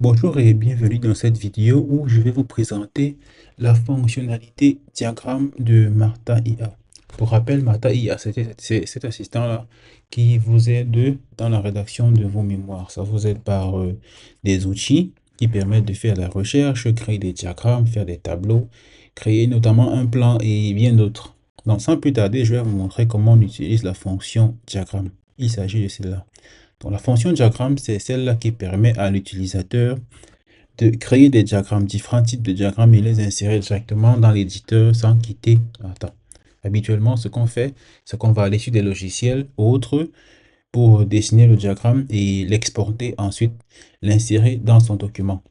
Bonjour et bienvenue dans cette vidéo où je vais vous présenter la fonctionnalité diagramme de Martha IA. Pour rappel, Martha IA, c'est cet assistant-là qui vous aide dans la rédaction de vos mémoires. Ça vous aide par des outils qui permettent de faire la recherche, créer des diagrammes, faire des tableaux, créer notamment un plan et bien d'autres. Donc sans plus tarder, je vais vous montrer comment on utilise la fonction diagramme. Il s'agit de celle-là. Donc, la fonction diagramme, c'est celle-là qui permet à l'utilisateur de créer des diagrammes, différents types de diagrammes et les insérer directement dans l'éditeur sans quitter. Attends. Habituellement, ce qu'on fait, c'est qu'on va aller sur des logiciels autres pour dessiner le diagramme et l'exporter ensuite, l'insérer dans son document.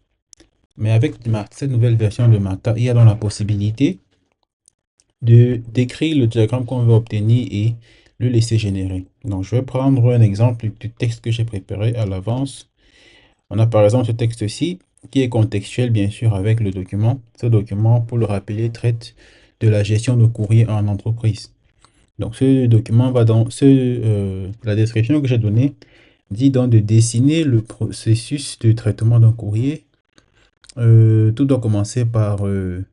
Mais avec cette nouvelle version de Mata, il y a donc la possibilité de décrire le diagramme qu'on veut obtenir et le laisser générer. Donc, je vais prendre un exemple du texte que j'ai préparé à l'avance. On a par exemple ce texte-ci qui est contextuel bien sûr avec le document. Ce document, pour le rappeler, traite de la gestion de courrier en entreprise. Donc ce document va dans la description que j'ai donnée dit donc de dessiner le processus de traitement d'un courrier. Tout doit commencer par bon,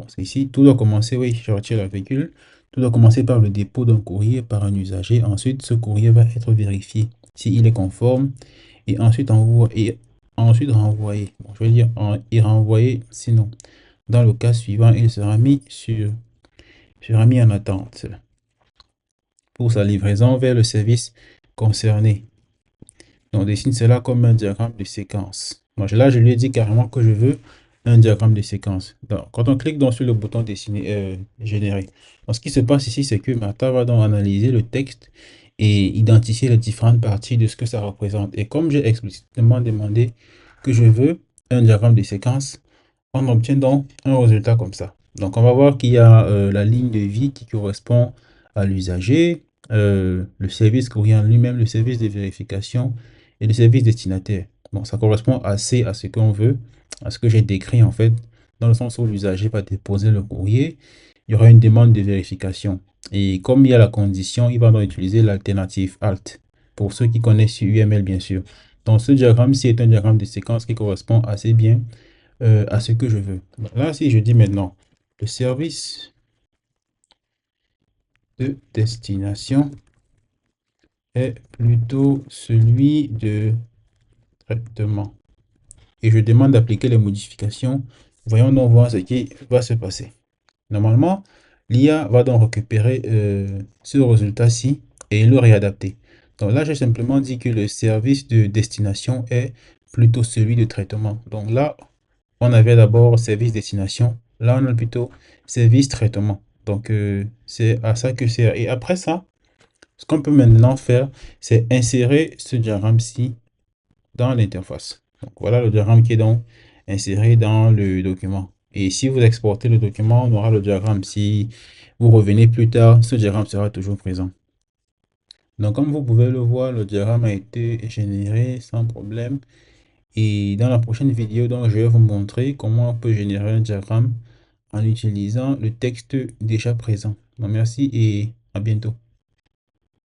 c'est ici, tout doit commencer, oui, je retire la virgule. Tout doit commencer par le dépôt d'un courrier par un usager. Ensuite, ce courrier va être vérifié s'il est conforme et ensuite renvoyé. Bon, je veux dire, et renvoyé, sinon, dans le cas suivant, il sera mis en attente pour sa livraison vers le service concerné. Donc, on dessine cela comme un diagramme de séquence. Donc, là, je lui ai dit carrément que je veux un diagramme de séquence. Donc, quand on clique donc sur le bouton dessiner, générer, donc, ce qui se passe ici, c'est que Martha va donc analyser le texte et identifier les différentes parties de ce que ça représente. Et comme j'ai explicitement demandé que je veux un diagramme de séquence, on obtient donc un résultat comme ça. Donc, on va voir qu'il y a la ligne de vie qui correspond à l'usager, le service courrier en lui-même, le service de vérification et le service destinataire. Bon, ça correspond assez à ce qu'on veut, à ce que j'ai décrit en fait, dans le sens où l'usager va déposer le courrier, il y aura une demande de vérification. Et comme il y a la condition, il va donc utiliser l'alternative Alt, pour ceux qui connaissent UML bien sûr. Donc ce diagramme-ci est un diagramme de séquence qui correspond assez bien à ce que je veux. Là, si je dis maintenant le service de destination est plutôt celui de traitement et je demande d'appliquer les modifications, voyons donc voir ce qui va se passer. Normalement, l'IA va donc récupérer ce résultat-ci et le réadapter. Donc là, j'ai simplement dit que le service de destination est plutôt celui de traitement. Donc là, on avait d'abord service destination. Là, on a plutôt service traitement. Donc, c'est à ça que c'est. Et après ça, ce qu'on peut maintenant faire, c'est insérer ce diagramme-ci dans l'interface. Donc, voilà le diagramme qui est donc inséré dans le document. Et si vous exportez le document, on aura le diagramme. Si vous revenez plus tard, ce diagramme sera toujours présent. Donc, comme vous pouvez le voir, le diagramme a été généré sans problème. Et dans la prochaine vidéo, donc, je vais vous montrer comment on peut générer un diagramme en utilisant le texte déjà présent. Donc, merci et à bientôt.